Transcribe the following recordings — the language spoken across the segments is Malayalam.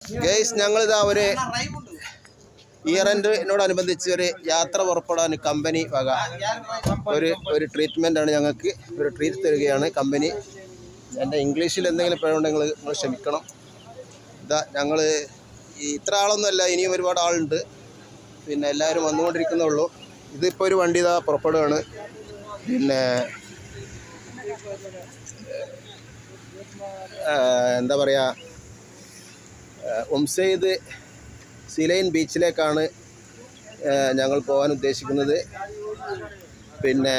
ഗൈസ് ഞങ്ങളിതാ ഒരു ഇയർ എൻഡിനോടനുബന്ധിച്ച് ഒരു യാത്ര പുറപ്പെടാൻ കമ്പനി വക ഒരു ട്രീറ്റ്മെൻ്റ് ആണ്. ഞങ്ങൾക്ക് ഒരു ട്രീറ്റ് തരികയാണ് കമ്പനി. എൻ്റെ ഇംഗ്ലീഷിൽ എന്തെങ്കിലും പിഴവുണ്ടെങ്കിൽ നിങ്ങൾ ക്ഷമിക്കണം. ഇതാ ഞങ്ങൾ ഇത്ര ആളൊന്നുമല്ല, ഇനിയും ഒരുപാട് ആളുണ്ട്. പിന്നെ എല്ലാവരും വന്നുകൊണ്ടിരിക്കുന്നുള്ളൂ. ഇതിപ്പോൾ ഒരു വണ്ടി ഇതാ പുറപ്പെടുകയാണ്. പിന്നെ എന്താ പറയുക, ഉംസെയ്ദ് സിലൈൻ ബീച്ചിലേക്കാണ് ഞങ്ങൾ പോകാൻ ഉദ്ദേശിക്കുന്നത്. പിന്നെ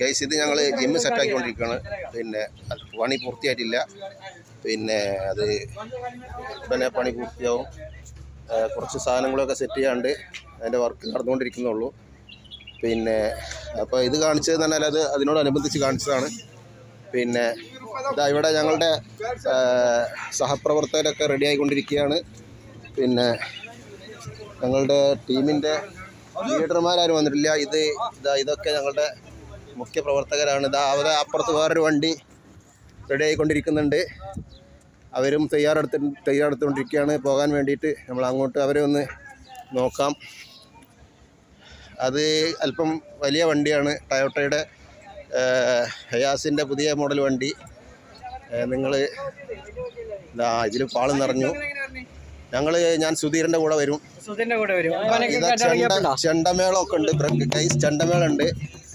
ഗൈസ് ഇത് ഞങ്ങൾ ജിമ്മ് സെറ്റാക്കിക്കൊണ്ടിരിക്കുകയാണ്. പിന്നെ പണി പൂർത്തിയായിട്ടില്ല. പിന്നെ അത് പിന്നെ പണി പൂർത്തിയാവും. കുറച്ച് സാധനങ്ങളൊക്കെ സെറ്റ് ചെയ്യാണ്ട് അതിൻ്റെ വർക്ക് നടന്നുകൊണ്ടിരിക്കുന്നുള്ളൂ. പിന്നെ അപ്പോൾ ഇത് കാണിച്ചതെന്ന് പറഞ്ഞാൽ അത് അതിനോടനുബന്ധിച്ച് കാണിച്ചതാണ്. പിന്നെ ഇതാ ഇവിടെ ഞങ്ങളുടെ സഹപ്രവർത്തകരൊക്കെ റെഡി ആയിക്കൊണ്ടിരിക്കുകയാണ്. പിന്നെ ഞങ്ങളുടെ ടീമിൻ്റെ ലീഡർമാരും വന്നിട്ടില്ല. ഇതൊക്കെ ഞങ്ങളുടെ മുഖ്യ പ്രവർത്തകരാണ്. അവരെ അപ്പുറത്ത് വേറൊരു വണ്ടി റെഡി ആയിക്കൊണ്ടിരിക്കുന്നുണ്ട്. അവരും തയ്യാറെടുത്തുകൊണ്ടിരിക്കുകയാണ് പോകാൻ വേണ്ടിയിട്ട്. നമ്മൾ അങ്ങോട്ട് അവരെ ഒന്ന് നോക്കാം. അത് അല്പം വലിയ വണ്ടിയാണ്, ടൊയോട്ടയുടെ ഹയാസിൻ്റെ പുതിയ മോഡൽ വണ്ടി. നിങ്ങൾ ഇതിൽ പാളം നിറഞ്ഞു. ഞാൻ സുധീരൻ്റെ കൂടെ വരും. ചെണ്ടമേളമൊക്കെ ഉണ്ട്. ഗൈസ് ചെണ്ടമേളം ഉണ്ട്.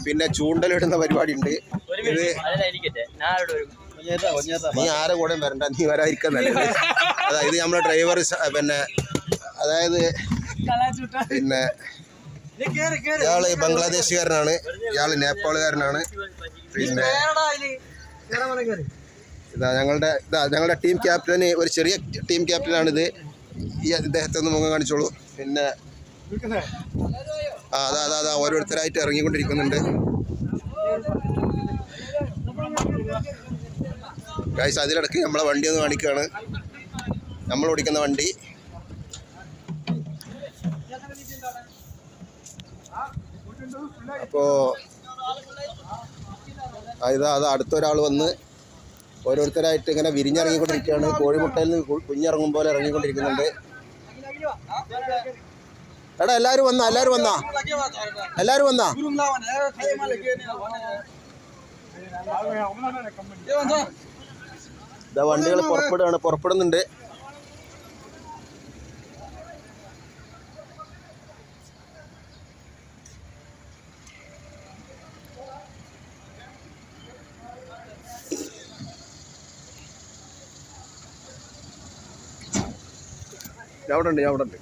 പിന്നെ ചൂണ്ടലിടുന്ന പരിപാടി ഉണ്ട്. ഇത് നീ ആരെ കൂടെ വരണ്ട, നീ വരാതിരിക്കാൻ നല്ലത്. അതായത് നമ്മളെ ഡ്രൈവർ പിന്നെ ഇയാള് ബംഗ്ലാദേശുകാരനാണ്, ഇയാള് നേപ്പാളുകാരനാണ്. പിന്നെ ഞങ്ങളുടെ ടീം ക്യാപ്റ്റന്, ഒരു ചെറിയ ടീം ക്യാപ്റ്റനാണിത്. ഇദ്ദേഹത്തെ ഒന്ന് മുഖം കാണിച്ചോളൂ. പിന്നെ അതാ ഓരോരുത്തരായിട്ട് ഇറങ്ങിക്കൊണ്ടിരിക്കുന്നുണ്ട്. ഗൈസ് അതിലിടയ്ക്ക് നമ്മളെ വണ്ടി ഒന്ന് കാണിക്കുകയാണ്. നമ്മൾ ഓടിക്കുന്ന വണ്ടി. അപ്പോൾ അത് അടുത്തൊരാൾ വന്ന് ഓരോരുത്തരായിട്ട് ഇങ്ങനെ വിരിഞ്ഞിറങ്ങിക്കൊണ്ടിരിക്കുകയാണ്. കോഴിമുട്ടയിൽ നിന്ന് കുഞ്ഞിറങ്ങും പോലെ ഇറങ്ങിക്കൊണ്ടിരിക്കുന്നുണ്ട്. എടാ എല്ലാവരും വന്നാ വണ്ടികൾ പുറപ്പെടുന്നുണ്ട്. അവിടെ ഉണ്ട്.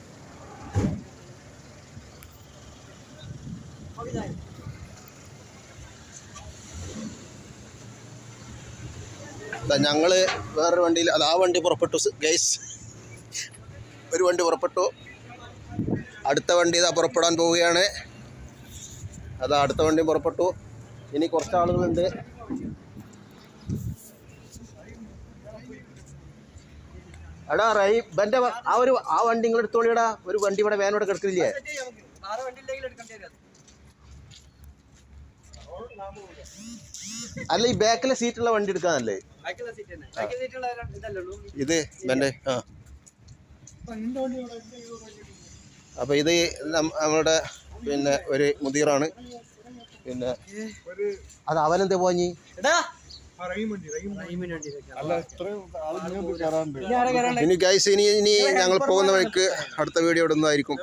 ഞങ്ങൾ വേറൊരു വണ്ടിയിൽ ആ വണ്ടി പുറപ്പെട്ടു ഗൈസ്. ഒരു വണ്ടി പുറപ്പെട്ടു. അടുത്ത വണ്ടി ഇതാ പുറപ്പെടാൻ പോവുകയാണ്. അടുത്ത വണ്ടി പുറപ്പെട്ടു. ഇനി കുറച്ച് ആളുകളുണ്ട്. എടാ റൈബൻ്റെ ആ വണ്ടി നിങ്ങൾ എടുത്തോളിയടാ. ഒരു വണ്ടി ഇവിടെ വേനോടെ കിടക്കില്ലേ? അല്ല ഈ ബാക്കിലെ സീറ്റുള്ള വണ്ടി എടുക്കാനല്ലേ ഇത് ബൻ്റെ? അപ്പൊ ഇത് നമ്മളുടെ പിന്നെ ഒരു മുദീറാണ്. പിന്നെ അത് അവനെന്താ പോഞ്ഞി ഇനി ഗൈസ് ഇനി ഞങ്ങൾ പോകുന്ന വഴിക്ക് അടുത്ത വീഡിയോ ഇടുന്നതായിരിക്കും.